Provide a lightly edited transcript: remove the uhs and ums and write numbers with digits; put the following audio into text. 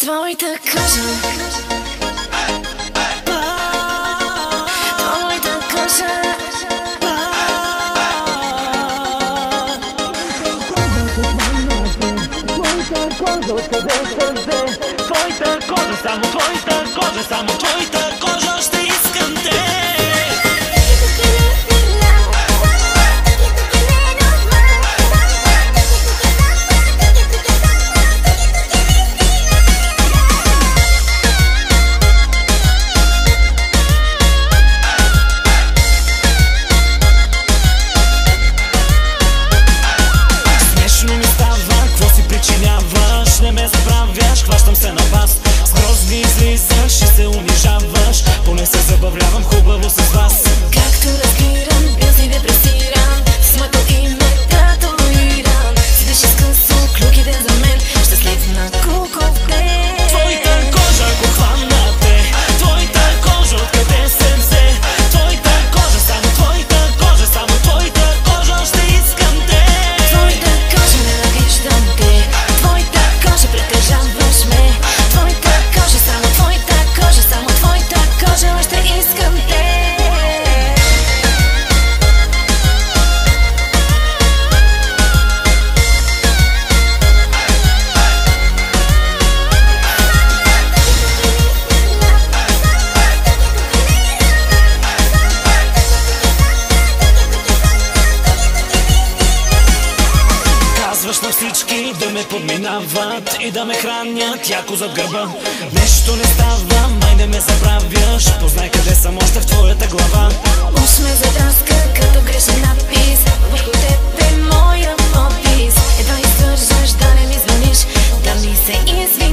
Твоята кожа, твоята кожа, твоята кожа, само твоята кожа, само твоята кожа, ще искам те. Не ме забравяш, хващам се на бас. С грозни излизаш и се унижаваш. Поне се забавлявам хубаво с вас. Както разбирам, бил си депресиран. С моето име татуиран. Седиш изкъсно, клюки ден за мен. Щастлив на куков ден. Твоята кожа, ако хвана те. Твоята кожа, откъде се взе. Твоята кожа, само твоята кожа, само твоята кожа, ще искам те. Твоята кожа, ненавиждам те. Твоята кожа, притежаваш ме. Твоята кожа, само твоята кожа, само твоята кожа, още искам те. Казваш на всички да ме подминават и да ме хранят яко зад гърба. Нещо не става, май не ме забравяш. Познай къде съм още в твоята глава. Уж ме задраска като грешен надпис. Върху теб е моя подпис. Едва издържаш да не ми звъниш, да ми се извиниш.